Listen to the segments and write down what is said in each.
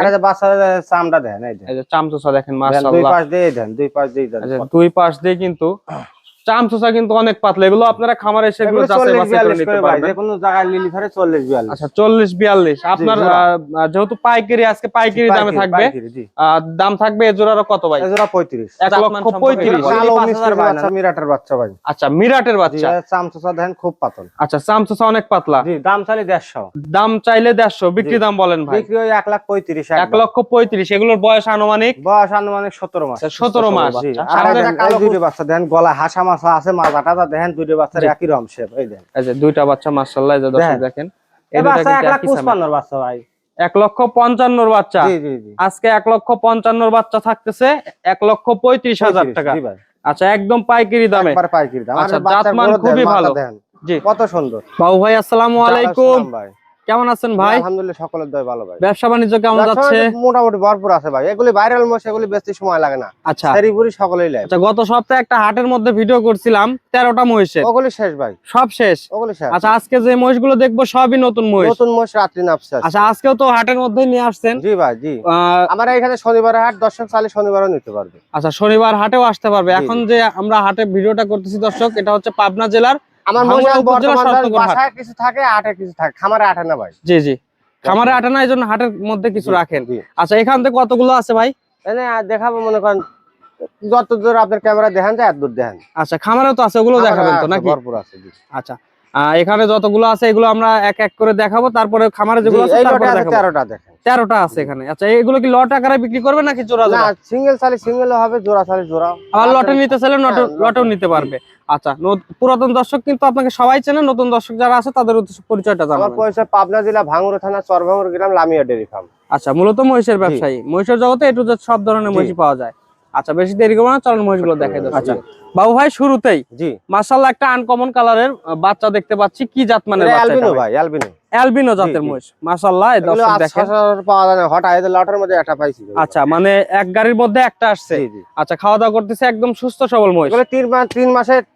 আরে বাচ্চাদের চামড়া দেন, এই যে চামচোচা দেখেন মাশাআল্লাহ, দুই পাশ দিয়ে দেন, দুই পাশ দিয়ে দেন। দুই পাশ দিয়ে কিন্তু চামচোচা কিন্তু অনেক পাতলা। এগুলো আপনারা খামারে এসে এগুলো যাচাই বাছাই করে নিতে পারবেন। যে কোনো জায়গায় নিলি ধরে 40-42। আচ্ছা 40-42 আপনার যেহেতু পাইকারি, আজকে পাইকারি দামে থাকবে। দাম থাকবে এ জোড়ার কত ভাই? এ জোড়া 35, 1,35,000। কালো মিষ্টির বাচ্চা, মিরাটের বাচ্চা ভাই। আচ্ছা মিরাটের বাচ্চা, চামচোচা দেখেন খুব পাতল। আচ্ছা চামচোচা অনেক পাতলা। জি, দাম চাইলে 150। দাম চাইলে 150, বিক্রি দাম বলেন ভাই? বিক্রি হয় 1,35,000। 1,35,000। এগুলোর বয়স আনুমানিক? বয়স আনুমানিক 17 মাস। 17 মাস। কালো দুটো বাচ্চা দেখেন, গলা হাসা মাছা আছে, মাথাটা দেখেন, দুটো বাচ্চার একই রকম শেপ। এই দেখেন, এই যে দুইটা বাচ্চা মাশাআল্লাহ, এই যে দর্শক দেখেন, এই বাচ্চা 1,55,000 বাচ্চা ভাই। 1,55,000 বাচ্চা। জি জি জি, আজকে 1,55,000 বাচ্চা থাকতেছে 1,35,000 টাকা। আচ্ছা একদম পাইকারি দামে, একবার পাইকারি দাম। আচ্ছা জাতমান খুবই ভালো। জি, কত সুন্দর বাবু ভাই আসসালামু আলাইকুম, ভাই। কেমন আছেন ভাই? আলহামদুলিল্লাহ, সকলের দয় ভালো ভাই। ব্যবসা বাণিজ্য কেমন যাচ্ছে? মোটামুটি ভরপুর আছে ভাই। এগুলি ভাইরাল মোষ, এগুলি বেশি সময় লাগে না। আচ্ছা সেরিপুরি সকলেই লাগে। আচ্ছা, গত সপ্তাহে একটা হাটের মধ্যে ভিডিও করছিলাম 13টা মহিষের, ওগুলি শেষ ভাই, সব শেষ। ওগুলি শেষ। আচ্ছা আজকে যে মহিষগুলো দেখবো সবই নতুন মহিষ। নতুন মহিষ রাত্রি নাপছে। আচ্ছা আজকেও তো হাটের মধ্যে নিয়ে আসছেন? জি ভাই, জি। আমার এখানে শনিবার হাট, দর্শক চাইলে শনিবারও নিতে পারবে। আচ্ছা শনিবার হাটেও আসতে পারবে। এখন যে আমরা হাটে ভিডিওটা করতেছি দর্শক, এটা হচ্ছে পাবনা জেলার আমার বাসায় কিছু থাকে, হাটে কিছু থাকে, খামারে হাটে না ভাই। জি জি, খামারে হাটে না, এই জন্য হাটের মধ্যে কিছু রাখেন। আচ্ছা এখান থেকে কতগুলো আছে ভাই? দেখাবো, মনে করেন যত দূর আপনার ক্যামেরা দেখেন যায়, এত দূর দেখেন। আচ্ছা খামারেও তো আছে, ওগুলো দেখাবেন তো নাকি? ভরপুর আছে। আচ্ছা এখানে যতগুলো আছে এগুলো আমরা এক এক করে দেখাবো, তারপরে খামারে যেগুলো আছে তারপরে দেখাবো। 13টা দেখেন, 13টা আছে এখানে। আচ্ছা এগুলো কি লট আকারে বিক্রি করবে নাকি জোড়া জোড়া? না, সিঙ্গেল চাইলে সিঙ্গেল হবে, জোড়া চাইলে জোড়া। আর লটে নিতে চাইলে লটেও নিতে পারবে। আচ্ছা পুরাতন দর্শক কিন্তু আপনাকে সবাই চেনে, নতুন দর্শক যারা আছে তাদের পরিচয়টা জানাবেন। আমার পরিচয় পাবনা জেলা ভাঙ্গুরা থানা চরভাঙ্গুর গ্রাম, লামিয়া ডেইরি ফার্ম। আচ্ছা মূলত মহিষের ব্যবসায়ী, মহিষের জগতে এটু সব ধরনের মহিষ পাওয়া যায়। আচ্ছা বেশি দেরি করবো না, চলেন মহিষগুলো দেখাই দেবো। আচ্ছা বাবু ভাই শুরুতেই জি মাশাআল্লাহ একটা আনকমন কালারের বাচ্চা দেখতে পাচ্ছি। কি জাত মানের বাচ্চা? অ্যালবিনো ভাই, অ্যালবিনো। অ্যালবিনো জাতের মহিষ মাশাআল্লাহ, এই দর্শক দেখেন পাওয়া যায় না, হঠাৎ এই লটের মধ্যে একটা পাইছি। আচ্ছা মানে এক গাড়ির মধ্যে একটা আসছে। আচ্ছা খাওয়া দাওয়া করতেছে, একদম সুস্থ সবল মহিষ। এগুলো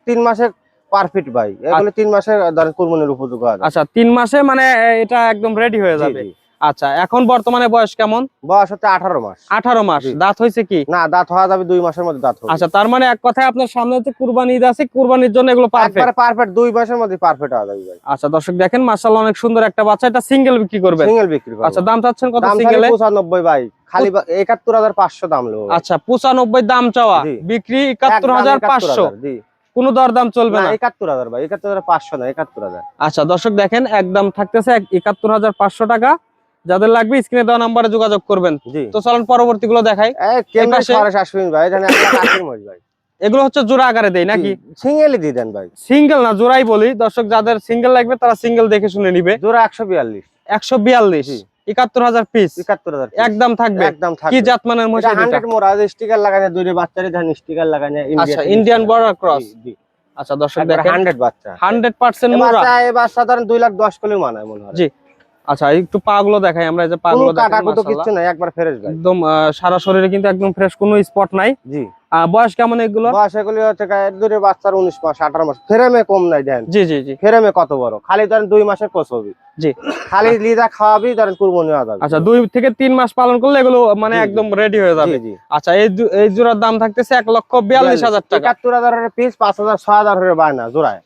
3 মাসে পারফেক্ট ভাই। এগুলো 3 মাসে ধরেন কুরবানির উপযোগী হবে। আচ্ছা 3 মাসে মানে এটা একদম রেডি হয়ে যাবে। আচ্ছা এখন বর্তমানে বয়স কেমন? বয়স হচ্ছে 18 মাস। 18 মাস। দাঁত হইছে কি? না, দাঁত হওয়া যাবে 2 মাসের মধ্যে দাঁত হবে। আচ্ছা তার মানে এক কথায় আপনার সামনে হচ্ছে কুরবানি ঈদ আছে, কুরবানির জন্য এগুলো পারফেক্ট। পারফেক্ট 2 মাসের মধ্যে পারফেক্ট হয়ে যাবে ভাই। আচ্ছা দর্শক দেখেন মাশাআল্লাহ অনেক সুন্দর একটা বাচ্চা, এটা সিঙ্গেল বিক্রি করবেন? সিঙ্গেল বিক্রি করব। আচ্ছা দাম চাচ্ছেন কত সিঙ্গেলে? দাম 95 ভাই, খালি 71500 দাম লো। আচ্ছা 95 দাম চাওয়া, বিক্রি 71500। জি, কোনো দরদাম চলবে না? 71000 ভাই, 71500 না, 71000। আচ্ছা দর্শক দেখেন একদম থাকতেছে 71500 টাকা। যাদের লাগবে স্ক্রিনে দেওয়া নম্বরে যোগাযোগ করবেন। তো চলেন পরবর্তী গুলো দেখাই। ভাই জানেন 1,80 মাস ভাই। এগুলো হচ্ছে জোড়া আকারে দেই নাকি? সিঙ্গেলই দিয়ে দেন ভাই। সিঙ্গেল না জোড়াই বলি, দর্শক যাদের সিঙ্গেল লাগবে তারা সিঙ্গেল দেখে শুনে নিবে। জোড়া 142। 142 71000 পিস 71000 একদম থাকবে। একদম থাকবে। কি জাত মানের মহিষ? এটা 100 মোরা স্টিকার লাগানো, দুইটা বাচ্চারে ধান স্টিকার লাগানো। আচ্ছা ইন্ডিয়ান বর্ডার ক্রস। জি আচ্ছা দর্শক দেখেন 100 বাচ্চা, 100% মোরা। এই বাচ্চা ধরেন 2,10,000 কিলো মানায় মনে হয়। জি আচ্ছা একটু পা গুলো দেখাই আমরা, এই যে পা গুলো দেখেন মাশাআল্লাহ কিছু নাই, একবার ফ্রেশ ভাই, একদম সারা শরীরে কিন্তু একদম ফ্রেশ, কোনো স্পট নাই। জি বয়স কেমন এগুলো? বয়স এগুলো হচ্ছে দুটো বাচ্চার 19 মাস 18 মাস। ফ্রেমে কম নাই দেন। জি জি জি, ফ্রেমে কত বড়, খালি ধরেন 2 মাসের কোচ হবে। জি খালি লিদা খাওয়াবি, ধরেন কুরবানি হয়ে যাবে। আচ্ছা 2 থেকে 3 মাস পালন করলে এগুলো মানে একদম রেডি হয়ে যাবে। আচ্ছা এই জোড়ার দাম থাকতেছে 1,42,000 টাকা। 71000 এর পিস, 5000 6000 এর বায়না জোড়ায়।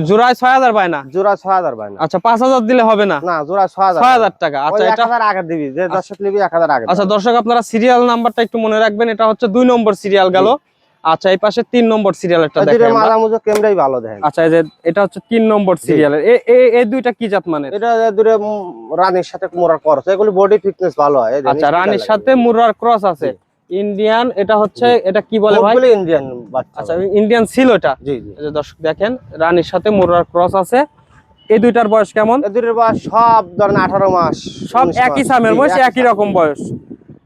জোড়ায় 6000 বায়না? জোড়া 6000 বায়না। আচ্ছা 5000 দিলে হবে না? না, জোড়া 6000 টাকা। আচ্ছা এটা 1000 আগে দিবি, যে দর্শক নিবি 1000 আগে। আচ্ছা দর্শক আপনারা সিরিয়াল নাম্বারটা একটু মনে রাখবেন, এটা হচ্ছে 2 নম্বর সিরিয়াল গেল। আচ্ছা এই পাশে 3 নম্বর সিরিয়ালটা দেখেন আমরা। মাঝামুজো ক্যামেরাই ভালো দেখেন। আচ্ছা এই যে এটা হচ্ছে 3 নম্বর সিরিয়ালের। এই দুইটা কি জাত মানের? এটা দুটো রানীর সাথে মুরার ক্রস, এগুলো বডি ফিটনেস ভালো হয়। আচ্ছা রানীর সাথে মুরার ক্রস আছে, ইন্ডিয়ান। এটা হচ্ছে এটা কি বলে ভাই? ইন্ডিয়ান বাচ্চা। আচ্ছা ইন্ডিয়ান ছিল এটা। জি জি, এই যে দর্শক দেখেন রানীর সাথে মুরার ক্রস আছে। এই দুইটার বয়স কেমন? এই দুইটার বয়স সব ধরেন 18 মাস, সব একই সামের বয়স, একই রকম বয়স।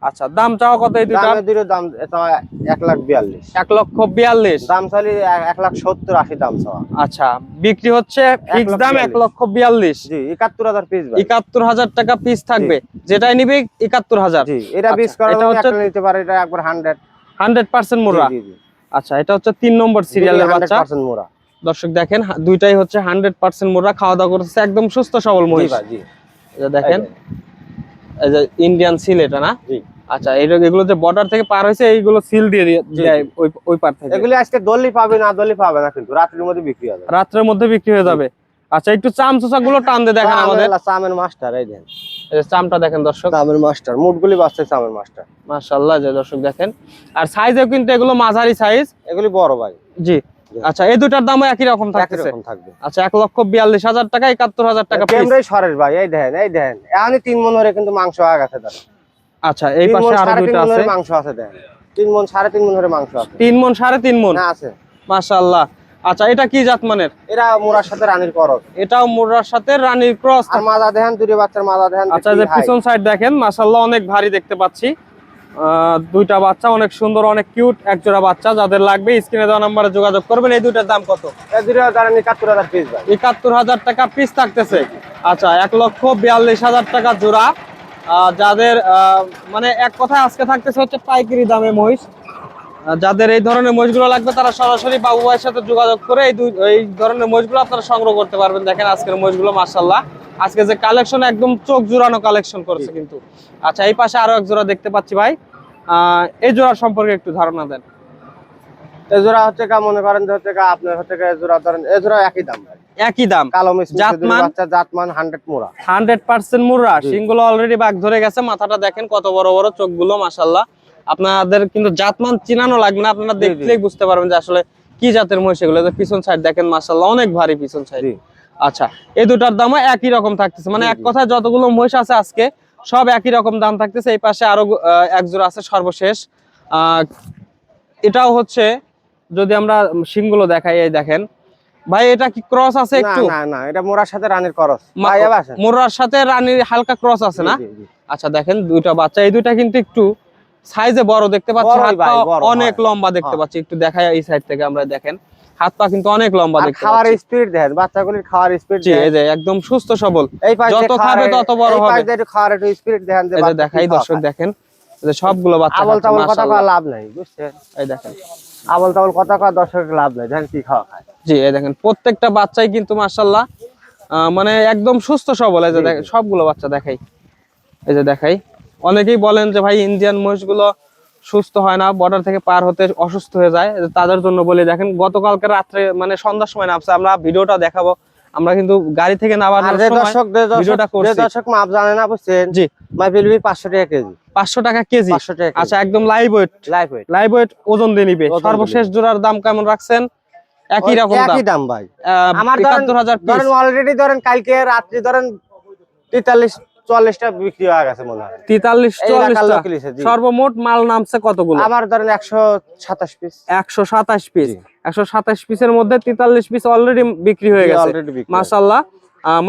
আচ্ছা দাম চাওয়া কত এই দুইটা? দাম 1,42,000। 1,42,000 দাম চাইলে 1,70,80 দাম চাওয়া। আচ্ছা বিক্রি হচ্ছে ফিক্স দাম 1,42,000। জি 71000 পিস ভাই। 71000 টাকা পিস থাকবে, যেটাই নিবে 71000। জি এটা পিস করা একটা নিতে পারে, এটা একবার 100% মুরা। জি জি, আচ্ছা এটা হচ্ছে 3 নম্বর সিরিয়ালের বাচ্চা। 100% মুরা। দর্শক দেখেন দুইটাই হচ্ছে 100% মুরা, খাওয়া দাওয়া করতেছে, একদম সুস্থ সবল মহিষ। জি ভাই জি, এটা দেখেন এই যে ইন্ডিয়ান সিল এটা না? জি। আচ্ছা, এগুলো যে বর্ডার থেকে পার হয়েছে এইগুলো সিল দিয়ে দেয় ওই পার থেকে। এগুলি আজকে দলি পাবে না দলি পাবে না, কিন্তু রাত্রির মধ্যে বিক্রি হবে। রাত্রের মধ্যে বিক্রি হয়ে যাবে। আচ্ছা, একটু চামচুচা গুলো টান দিয়ে দেখেন আমাদের। চামের মাস্টার, এই দেখেন এই যে চামটা দেখেন দর্শক, চামের মাস্টার, মুটগুলি বাচ্চা চামের মাস্টার, মাশাআল্লাহ। যে দর্শক দেখেন, আর সাইজেও কিন্তু এগুলো মাঝারি সাইজ। এগুলি বড় ভাই। জি। আচ্ছা, এই দুটার দামও একই রকম থাকতেছে? একই রকম থাকবে। আচ্ছা, 1,42,000 টাকা, 71,000 টাকা পিস। ক্যামেরাই সরের ভাই, এই দেখেন এই দেখেন, এখানে 3 মন হরে কিন্তু মাংস হয়ে গেছে দাদা। আচ্ছা, এই পাশে আরো দুটো আছে। মাংস আছে দেখেন, 3 মন 3.5 মন হরে মাংস আছে। 3 মন 3.5 মন না আছে, মাশাআল্লাহ। আচ্ছা, এটা কি জাত মানের? এরা মোরার সাথে রানীর করস। এটাও মুরার সাথে রানীর ক্রস। আর মাজা দেখেন, দুটো বাচ্চার মাজা দেখেন। আচ্ছা, যে পিছন সাইড দেখেন, মাশাআল্লাহ অনেক ভারী দেখতে পাচ্ছি। দুইটা বাচ্চা অনেক সুন্দর, অনেক কিউট, এক জোড়া বাচ্চা। যাদের লাগবে স্ক্রিনে দেওয়া নম্বরে যোগাযোগ করবেন। এই দুইটার দাম কত? এই দুটো ধরেন 71,000 পিস ভাই। 71,000 টাকা পিস থাকতেছে। আচ্ছা, 1,42,000 টাকা জোড়া। যাদের মানে এক কথায় আজকে থাকতেছে হচ্ছে পাইকারি দামে মহিষ। যাদের এই ধরনের মহিষগুলো লাগবে তারা সরাসরি বাবু ভাইয়ের সাথে যোগাযোগ করে এই ধরনের মহিষগুলো আপনারা সংগ্রহ করতে পারবেন। দেখেন আজকের মহিষগুলো মাশাআল্লাহ, আজকে যে কালেকশন একদম চোখ জুড়ানো কালেকশন করছে কিন্তু। আচ্ছা, এই পাশে আরো এক জোড়া দেখতে পাচ্ছি ভাই, এই জোড়া সম্পর্কে একটু ধারণা দেন। এই জোড়া হচ্ছে কা মনে করেন যে হচ্ছে কা আপনার হচ্ছে কা জোড়া ধরেন এই জোড়া একই দাম ভাই। একই দাম। কালো মিশমিশে দুটো জাতমান? বাচ্চা, জাতমান 100 মুরা। 100% মুর্রা। শিংগুলো অলরেডি বাঘ ধরে গেছে। মাথাটা দেখেন কত বড় বড়, চোখগুলো মাশাআল্লাহ। আপনাদের কিন্তু জাতমান চিনানো লাগবে না, আপনারা দেখলেই বুঝতে পারবেন যে আসলে কি জাতের মহিষ এগুলো। পিছন সাইড দেখেন মাশাআল্লাহ অনেক ভারী পিছন সাইড। আচ্ছা, এই দুটার দামও একই রকম থাকতেছে, মানে এক কথায় যতগুলো মহিষ আছে আজকে সব একই রকম দাম থাকতেছে। এই পাশে আরো এক জোড়া আছে সর্বশেষ। এটাও হচ্ছে, যদি আমরা শিংগুলো দেখাই, এই দেখেন ভাই, এটা কি ক্রস আছে একটু? না না, এটা মোরার সাথে রানীর করস। মোরার সাথে রানীর হালকা ক্রস আছে না? আচ্ছা, দেখেন দুইটা বাচ্চা, এই দুইটা কিন্তু একটু সাইজে বড় দেখতে পাচ্ছি, হাত পা অনেক লম্বা দেখতে পাচ্ছি। একটু দেখাই এই সাইড থেকে আমরা, দেখেন হাত পা কিন্তু অনেক লম্বা দেখতে পাচ্ছি। খাওয়ার স্পিড দেখেন, বাচ্চাগুলির খাওয়ার স্পিড জি, এই যে একদম সুস্থ সবল, যত খাবে তত বড় হবে। এই পাশে খাওয়ার একটু স্পিড দেখেন, এই যে দেখাই দর্শক দেখেন, এই যে সবগুলো বাচ্চা আবল তাবল কথা কওয়া লাভ নাই, বুঝছেন? এই দেখেন আবল তাবল কথা কওয়া দর্শকের লাভ নাই, দেখেন কি খাওয়া খায়। জি, এই দেখেন প্রত্যেকটা বাচ্চাই কিন্তু মাশাআল্লাহ মানে একদম সুস্থ সবল। এই যে দেখেন সবগুলো বাচ্চা দেখাই, এই যে দেখাই। অনেকেই বলেন যে ভাই ইন্ডিয়ান মহিষগুলো সুস্থ হয় না, বর্ডার থেকে পার হতে অসুস্থ হয়ে যায়, তাদের জন্য বলি দেখেন গতকালকে রাত্রে মানে সন্ধ্যার সময় নামছে, আমরা ভিডিওটা দেখাবো। আমরা কিন্তু গাড়ি থেকে নামার সময় ভিডিওটা করছি। দর্শক মাপ জানে না, বুঝছেন? জি, মাইপিলবি 500 টাকা কেজি। 500 টাকা কেজি? 500 টাকা। আচ্ছা, একদম লাইভ ওয়েট? লাইভ ওয়েট ওজন দিয়ে নিবে। সর্বশেষ জোড়ার দাম কেমন রাখছেন? একই রকম দাম? একই দাম ভাই। আমার 71,000 পিস। ধরেন অলরেডি ধরেন কালকে রাত্রি ধরেন 43-44টা বিক্রি হয়ে গেছে মনে হয়। 43-44টা সর্বমোট মাল নামছে কতগুলো? আমার ধরেন 127 পিস। 127 পিস। 127 পিসের মধ্যে 43 পিস অলরেডি বিক্রি হয়ে গেছে মাশাআল্লাহ।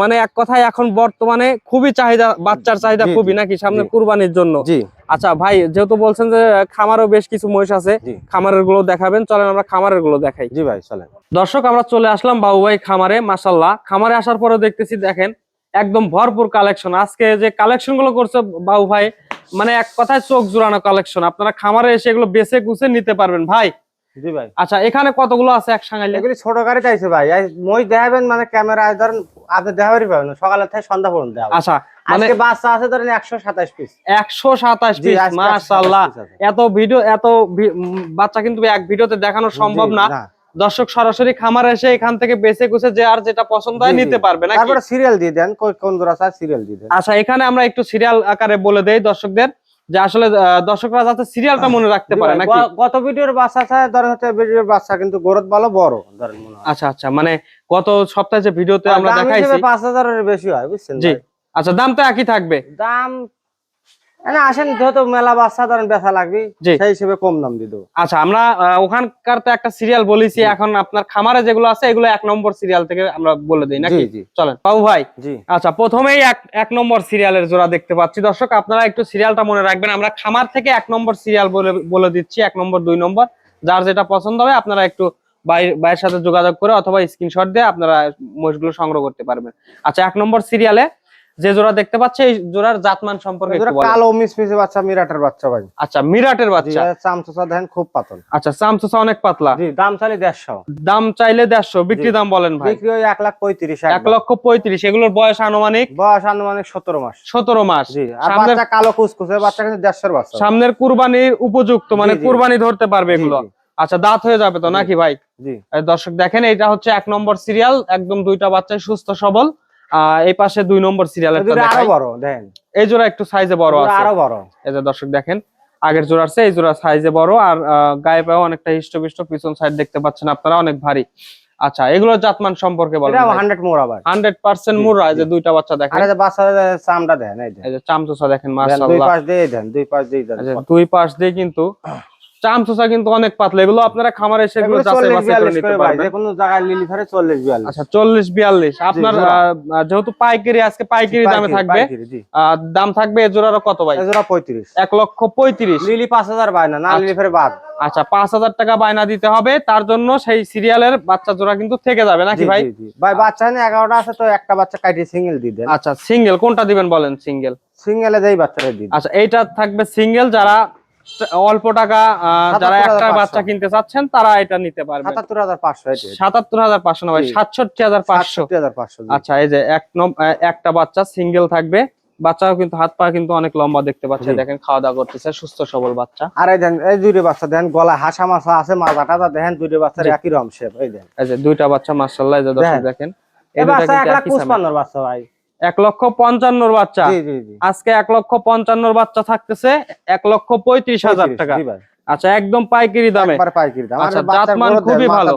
মানে এক কথায় এখন বর্তমানে খুবই চাহিদা, বাচ্চার চাহিদা খুবই, নাকি সামনে কুরবানির জন্য? জি। আচ্ছা ভাই, যেহেতু বলছেন যে খামারও বেশ কিছু মহিষ আছে, খামারের গুলো দেখাবেন, চলেন আমরা খামারের গুলো দেখাই। জি ভাই চলেন। দর্শক, আমরা চলে আসলাম বাবু ভাই খামারে। মাশাআল্লাহ, খামারে আসার পরে দেখতেছি দেখেন একদম ভরপুর কালেকশন। আজকে যে কালেকশন গুলো করছে বাবু ভাই, মানে এক কথায় চোখ জুড়ানো কালেকশন। আপনারা খামারে এসে এগুলো বেছে গুছে নিতে পারবেন ভাই। জি ভাই। আচ্ছা, এখানে কতগুলো আছে এক সাঙ্গাইলে? এগুলি ছোট গাড়িতে আইছে ভাই, মই দেখাবেন মানে ক্যামেরায় ধরেন আপনি দেখাবারই পাবেন না, সকালে থেকে সন্ধ্যা পর্যন্ত দেখাবো। আচ্ছা, মানে আজকে বাচ্চা আছে ধরেন 127 পিস। 127 পিস, মাশাআল্লাহ। এত ভিডিও, এত বাচ্চা কিন্তু এক ভিডিওতে দেখানো সম্ভব না। দর্শক সরাসরি খামারে এসে এখান থেকে বেছে গুছে যে আর যেটা পছন্দ হয় নিতে পারবে নাকি? তারপরে সিরিয়াল দিয়ে দেন, কোন জোড়া চাই সিরিয়াল দিয়ে দেন। আচ্ছা, এখানে আমরা একটু সিরিয়াল আকারে বলে দেই দর্শকদের, যে আসলে দর্শকরা যাতে সিরিয়ালটা মনে রাখতে পারে নাকি? গত ভিডিওর বাচ্চা চাই ধরেন হচ্ছে ভিডিওর বাচ্চা কিন্তু গ্রোথ ভালো বড় ধরেন মনে হয়। আচ্ছা আচ্ছা, মানে গত সপ্তাহে যে ভিডিওতে আমরা দেখাইছি 5000 এর বেশি হয়, বুঝছেন? জি। আচ্ছা, দাম তো একই থাকবে? দাম না, আসেন যেহেতু মেলা বাচ্চা ধরেন বেচা লাগবে, সেই হিসেবে কম দাম দিয়ে দেবো। আচ্ছা, আমরা ওখানকার তো একটা সিরিয়াল বলেছি, এখন আপনার খামারে যেগুলো আছে এগুলো 1 নম্বর সিরিয়াল থেকে আমরা বলে দিই নাকি? চলেন বাবু ভাই। আচ্ছা, প্রথমেই এক নম্বর সিরিয়ালের জোড়া দেখতে পাচ্ছি। দর্শক, আপনারা একটু সিরিয়ালটা মনে রাখবেন, আমরা খামার থেকে 1 নম্বর সিরিয়াল বলে দিচ্ছি, 1 নম্বর 2 নম্বর, যার যেটা পছন্দ হবে আপনারা একটু ভাইয়ের সাথে যোগাযোগ করে অথবা স্ক্রিনশট দিয়ে আপনারা মহিষগুলো সংগ্রহ করতে পারবেন। আচ্ছা, 1 নম্বর সিরিয়ালে যে জোড়া দেখতে পাচ্ছে এই জোড়ার জাতমান সম্পর্কে একটু বলেন। কালো মিসমিসে বাচ্চা, মিরাটের বাচ্চা ভাই। আচ্ছা, মিরাটের বাচ্চা। চামচা দেখেন খুব পাতল। আচ্ছা, চামচুসা অনেক পাতলা। জি, দাম চাইলে 150। দাম চাইলে 150, বিক্রি দাম বলেন ভাই? বিক্রি ওই 1,35,000। 1,35,000। এগুলোর বয়স আনুমানিক? বয়স আনুমানিক 17 মাস। 17 মাস। জি, আর বাচ্চা কালো কুচকুচে বাচ্চা, কিন্তু 150 এর বাচ্চা। সামনের কুরবানির উপযুক্ত, মানে কুরবানি ধরতে পারবে এগুলো। আচ্ছা, দাঁত হয়ে যাবে তো নাকি ভাই? জি। দর্শক দেখেন, এটা হচ্ছে 1 নম্বর সিরিয়াল, একদম দুইটা বাচ্চা সুস্থ সবল। এই পাশে 2 নম্বর সিরিয়াল একটা দেখাই। আরো বড় দেখেন, এই জোড়া একটু সাইজে বড় আছে, আরো বড়। এই যে দর্শক দেখেন, আগের জোড়া আছে, এই জোড়া সাইজে বড়, আর গায়ে পায়ে অনেকটা হিষ্টপিষ্ট, পিছন সাইড দেখতে পাচ্ছেন আপনারা অনেক ভারী। আচ্ছা, এগুলোর জাতমান সম্পর্কে বলেন। এটা 100 মোরা ভাই। 100% মুরা। এই যে দুইটা বাচ্চা দেখেন, আর এই যে বাচ্চার চামড়া দেখেন, এই যে চামচুসা দেখেন, দুই মাশাআল্লাহ। পাশ দিয়ে দেন, দুই পাশ দিয়ে দেন। দুই পাশ দিয়ে কিন্তু চামচুসা কিন্তু অনেক পাতলা। এগুলো আপনারা খামারে এসে এগুলো যাচাই বাছাই করে নিতে পারবেন। যে কোনো জায়গায় লিলি ধরে 40-42। আচ্ছা, 40-42 আপনার যেহেতু পাইকারি, আজকে পাইকারি দামে থাকবে। দাম থাকবে এ জোড়ারও কত ভাই? এ জোড়া 35। 1,35,000। লিলি 5,000 বায়না, না লিলি ফেরে বাদ। আচ্ছা, 5,000 টাকা বায়না দিতে হবে, তার জন্য সেই সিরিয়ালের বাচ্চা জোড়া কিন্তু থেকে যাবে নাকি ভাই? ভাই বাচ্চা না 11টা আছে, তো একটা বাচ্চা কাটিয়ে সিঙ্গেল দিয়ে দেন। আচ্ছা, সিঙ্গেল কোনটা দিবেন বলেন? সিঙ্গেলে দেই বাচ্চাটা দিই। আচ্ছা, এইটা থাকবে সিঙ্গেল। যারা অল্প টাকা, যারা একটা বাচ্চা কিনতে চাচ্ছেন, তারা এটা নিতে পারবে। 77,500। 77,500 না ভাই, 67,500। 67,500। আচ্ছা, এই যে একটা বাচ্চা সিঙ্গেল থাকবে। বাচ্চাও কিন্তু হাত পা কিন্তু অনেক লম্বা দেখতে পাচ্ছে, দেখেন খাওয়া দাওয়া করতেছে, সুস্থ সবল বাচ্চা। আর এই দেন, এই দুইটা বাচ্চা দেখেন, গলায় হাসা মাছা আছে, মাথাটা দেখেন, দুইটা বাচ্চার একই রকম শেপ। এই দেন, এই যে দুইটা বাচ্চা মাশাআল্লাহ, এই যে দর্শক দেখেন, এই বাচ্চা 1,55,000 বাচ্চা ভাই। 1,55,000 বাচ্চা। জি জি জি। আজকে 1,55,000 বাচ্চা থাকতেছে 1,35,000 টাকা। আচ্ছা, একদম পাইকারি দামে। একবার পাইকারি দাম। আচ্ছা, জাতমান খুবই ভালো।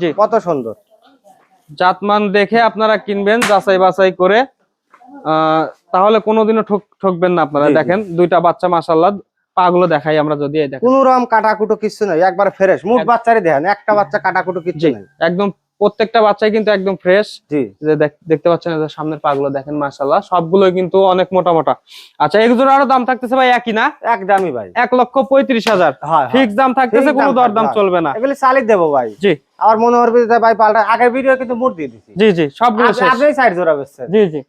জি, কত সুন্দর জাতমান দেখে আপনারা কিনবেন, যাচাই বাছাই করে, তাহলে কোনোদিনও ঠকবেন না আপনারা। দেখেন দুইটা বাচ্চা মাশাআল্লাহ, পাগুলো দেখাই আমরা যদি। এই দেখেন, কোন রকম কাটাকুটো কিছু নাই, একবার ফ্রেশ। মুখ বাচ্চারই দেখেন, একটা বাচ্চা কাটাকুটো কিছু নাই, একদম প্রত্যেকটা বাচ্চাই কিন্তু একদম ফ্রেশ। জি, যে দেখতে পাচ্ছেন, যে সামনের পাগুলো দেখেন মাশাআল্লাহ, সবগুলোই কিন্তু অনেক মোটা মোটা। আচ্ছা, এক জোড়ারও দাম থাকতেছে ভাই একই না? একদমই ভাই, 1,35,000 ফিক্স দাম থাকতেছে, কোনো দরদাম চলবে না। এগুলি চালিয়ে দেবো ভাই। জি, আমার মনে হবে যে ভাই পাল্টা, আগের ভিডিও কিন্তু মুড দিয়ে দিছি। জি জি, সবগুলো শেষ। আপনি সাইড জোড়া বেচছেন। জি জি।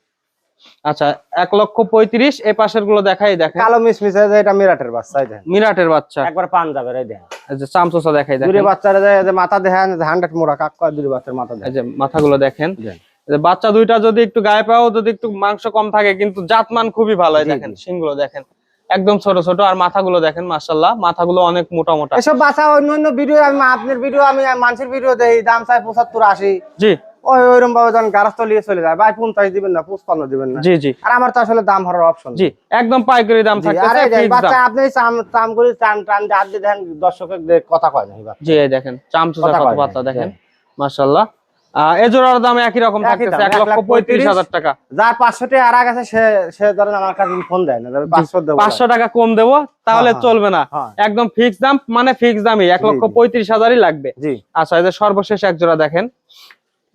আচ্ছা, 1,35,000। এই পাশের গুলো দেখাই, দেখেন কালো মিসমিস, এটা মিরাটের বাচ্চা। এই দেখেন, মিরাটের বাচ্চা, একবার পাঞ্জাবের। এই দেখেন, এই যে চামচুসা দেখাই, দেখেন দুই বাচ্চার যে মাথা দেখেন, 100 মোড়া কাকা, দুই বাচ্চার মাথা দেখেন, এই যে মাথাগুলো দেখেন। বাচ্চা দুইটা যদি একটু গায়ে পাও, যদি একটু মাংস কম থাকে, কিন্তু জাতমান খুবই ভালো। দেখেন শিংগুলো দেখেন, একদম ছোট ছোট, আর মাথাগুলো দেখেন মাশাআল্লাহ, মাথাগুলো অনেক মোটা মোটা। এসব বাচ্চা অন্য ভিডিও, আমি আপনার ভিডিও, আমি মানুষের ভিডিও দেই, দাম চাই 75-80। জি, ওইরকম ভাবে যখন গারাস্ত নিয়ে চলে যায় ভাই, 50 দিবেন না, 55 দিবেন না। জি জি। আর আমার তো আসলে দাম হওয়ার অপশন। জি, একদম পাইকারি দাম থাকতেছে, ফিক্স দাম। বাচ্চা আপনি চাম করে টান হাত দিয়ে দেন, দর্শকের কথা কয় না। জি, এই দেখেন চামচুসা কত পাতলা দেখেন মাশাআল্লাহ। এই জোড়ার দাম একই রকম থাকতেছে, 1,35,000 টাকা। যার 500 টাকা আর গেছে, সে ধরেন আমার কাছে ফোন দেয় না, 500 দেব, 500 টাকা কম দেবো, তাহলে চলবে না। একদম ফিক্স দাম, মানে ফিক্স দামই 1,35,000 লাগবে। আচ্ছা, এই যে সর্বশেষ এক জোড়া দেখেন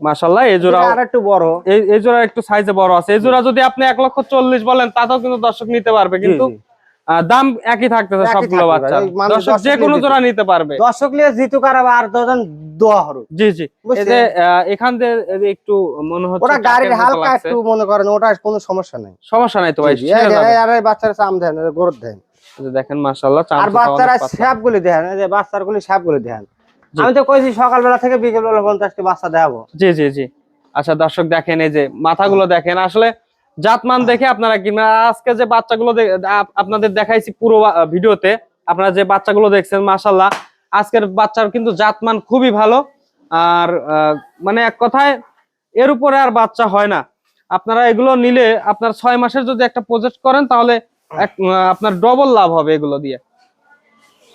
মাশাআল্লাহ, এই জোড়া আর একটু বড়, এই জোড়া একটু সাইজে বড় আছে। এই জোড়া যদি আপনি 1,40,000 বলেন, তাতেও কিন্তু দর্শক নিতে পারবে, কিন্তু দাম একই থাকতেছে সবগুলো বাচ্চা। দর্শক যে কোনো জোড়া নিতে পারবে। দর্শক লিয়ে জিতু কারাব, আর দুজন দোয়া হরু। জি জি। এই যে এখান থেকে একটু মনে হচ্ছে ওটা গাড়ির হালকা একটু মনে করেন, ওটা কোনো সমস্যা নাই। সমস্যা নাই তো ভাই, আর এই বাচ্চারা চাম দেন, গরুর দেন, দেখেন মাশাআল্লাহ। আর বাচ্চারা শ্যাপগুলি দেখেন, এই যে বাচ্চাগুলি শ্যাপগুলি দেখেন। আমি তো কইছি সকালবেলা থেকে বিকেলবেলা 50টি বাচ্চা দেখাবো। জি জি জি। আচ্ছা, দর্শক দেখেন, এই যে মাথাগুলো দেখেন, আসলে জাতমান দেখে আপনারা কিনবেন। আজকে যে বাচ্চাগুলো আপনাদের দেখাইছি পুরো ভিডিওতে, আপনারা যে বাচ্চাগুলো দেখছেন মাশাআল্লাহ, আজকের বাচ্চার কিন্তু জাতমান খুবই ভালো। আর মানে এক কথায় এর উপরে আর বাচ্চা হয় না। আপনারা এগুলো নিলে, আপনার 6 মাসের যদি একটা প্রজেক্ট করেন, তাহলে আপনার ডবল লাভ হবে এগুলো দিয়ে।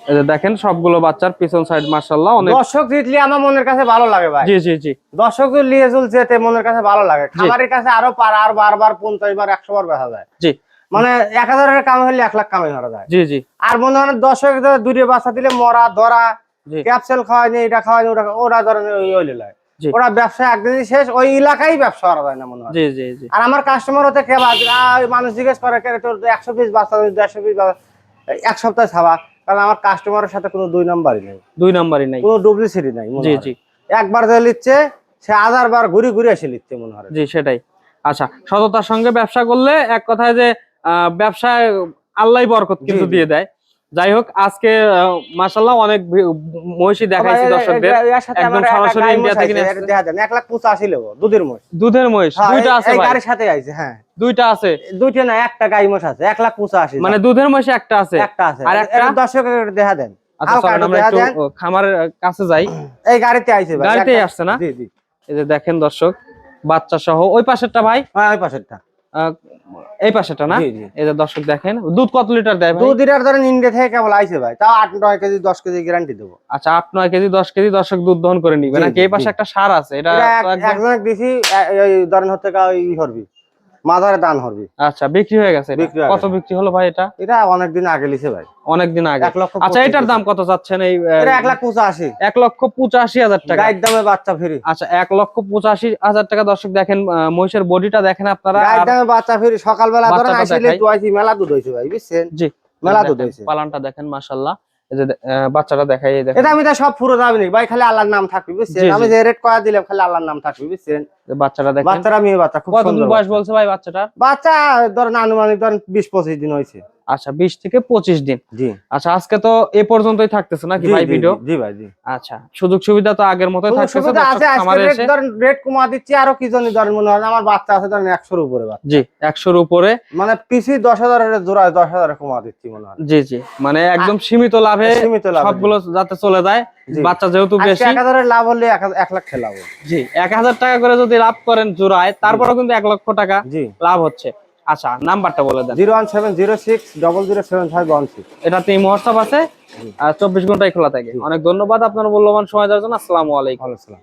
এই যে দেখেন সবগুলো বাচ্চার পিছন সাইড মাশাআল্লাহ অনেক। দর্শক জিতলে আমার মনের কাছে ভালো লাগে ভাই। জি জি জি। দর্শক লিয়ে চলছে মনের কাছে ভালো লাগে। খামারের কাছে আরো আর বারবার 50 বার 100 বার বেচা যায়। জি, মানে 1000 এর কাম হলে 1 লাখ কামাই করা যায়। জি জি। আর মনে হয় দর্শক দূরে বাচ্চা দিলে মরা ধরা, ক্যাপসুল খাওয়ায়নি, এটা খাওয়ায়নি, ওরা ধরেন ওই লয়। ওরা ব্যবসা একদিন শেষ, ওই এলাকায় ব্যবসা করা যায় না মনে হয়। জি জি জি। আর আমার কাস্টমার হতে কে মানুষ জিজ্ঞেস করে, তোর 100 পিস বাচ্চা, 150 পিস বাচ্চা, এক সপ্তাহ ছাড়া। কারণ আমার কাস্টমারের সাথে কোনো দুই নাম্বারই নাই, কোনো ডুপ্লিসিটি নাই। জি জি। একবার যে লিখছে, সে 1000 বার ঘুরে ঘুরে এসে লিখছে মনে হয়। জি, সেটাই। আচ্ছা, সততার সঙ্গে ব্যবসা করলে এক কথায় যে ব্যবসায় আল্লাহই বরকত কিন্তু দিয়ে দেয়। যাই হোক, আজকে মাশাআল্লাহ অনেক মহিষী দেখাইছি দর্শকদের, একদম সরাসরি ইন্ডিয়া থেকে নিয়ে আসছে। দেখা দেন 1,85,000 লেবো দুধের মহিষ। দুধের মহিষ দুইটা আছে এই ভাই? গাড়ির সাথে আইছে, হ্যাঁ দুইটা আছে? দুইটা না, একটা গাই মহিষ আছে 1,85,000। মানে দুধের মহিষ একটা আছে? একটা আছে। আর একটা দর্শকের দেখা দেন। আচ্ছা চলেন আমরা একটু খামারের কাছে যাই। এই গাড়িতে আইছে ভাই, গাড়িতেই আসছে না? জি জি। এই যে দেখেন দর্শক, বাচ্চা সহ। ওই পাশেরটা ভাই? হ্যাঁ ওই পাশেরটা। এই পাশেরটা না? জি জি। এই যে দর্শক দেখেন, দুধ কত লিটার দেয় ভাই? দুধ লিটার ধরেন ইন্ডিয়া থেকে কেবল আইছে ভাই, তাও 8-9 কেজি 10 কেজি গ্যারান্টি দেবো। আচ্ছা, 8-9 কেজি 10 কেজি দর্শক দুধ দহন করে নিবে জি, নাকি? জি, এই পাশে জি। একটা সার আছে, এটা তো একদম একজনের দিছি, এই ধরেন হচ্ছে ই হরবি, মাজারে দান হরবি। আচ্ছা, বিক্রি হয়ে গেছে এটা? বিক্রি হয়ে কত গেছে। বিক্রি হলো ভাই এটা? এটা অনেকদিন আগে লিছে ভাই, অনেকদিন আগে। 1,25,000 আচ্ছা, এটার দাম কত চাচ্ছেন? এই এটা 1,85,000। 1,85,000 টাকা গাইর দামে বাচ্চা ফ্রি। আচ্ছা, 1,85,000 টাকা। দর্শক দেখেন, মহিষের বডিটা দেখেন আপনারা। গাইর দামে বাচ্চা ফ্রি। সকালবেলা ধরেন বাচ্চাটা আইছিলে দেখাই। দুয়াইছি, মেলা দুধ হইছে ভাই, বুঝছেন? জি, মেলা দুধ হইছে। পালানটা দেখেন মাশাআল্লাহ। এই যে বাচ্চাটা দেখাই, এই দেখেন। এটা আমি তো সব পুরো দাবি নেই ভাই, খালি আল্লাহর নাম থাকবে, বুঝছেন? জি, আমি জি। যে রেট করা দিলাম খালি আল্লাহর নাম থাকবে, বুঝছেন? যে বাচ্চাটা দেখেন, বাচ্চারা মেয়ে বাচ্চা, খুব কতদিন সুন্দর বয়স বাচ্চা। বলছে ভাই বাচ্চাটার? বাচ্চা ধরেন আনুমানিক ধরেন 20-25 দিন হয়েছে। আচ্ছা, 20 থেকে 25 দিন। জি আচ্ছা, আজকে তো এ পর্যন্তই থাকতেছে নাকি জি, ভাই জি, ভিডিও? জি ভাই জি। আচ্ছা, সুযোগ সুবিধা তো আগের মতোই সুযোগ থাকতেছে সুবিধা আছে, দর্শক আজকে খামারে রেট এসে? ধরেন রেট কমা দিচ্ছি, আরো কি জানি ধরেন মনে হয় আমার বাচ্চা আছে ধরেন 100-র উপরে বাচ্চা। জি, 100-র উপরে। মানে পিসি 10,000 এর জোড়া 10,000 কমা দিচ্ছি মনে হয়। জি জি, মানে একদম সীমিত লাভে সীমিত লাভে, সবগুলো যাতে চলে যায়। জি। বাচ্চা যেহেতু আজকে বেশি। 1,000 এর লাভ হলে 1 লাখ লাভ হবে। জি, 1,000 টাকা করে যদি লাভ করেন জোড়ায়, তারপরেও কিন্তু 1 লক্ষ টাকা জি। লাভ হচ্ছে। আচ্ছা, নাম্বারটা বলে দেন। 01706000716। এটাতে হোয়াটসঅ্যাপ আছে, আর 24 ঘন্টাই খোলা থাকে। অনেক ধন্যবাদ আপনার মূল্যবান সময় দেওয়ার জন্য। আসসালামু আলাইকুম। ভালো ছিলাম।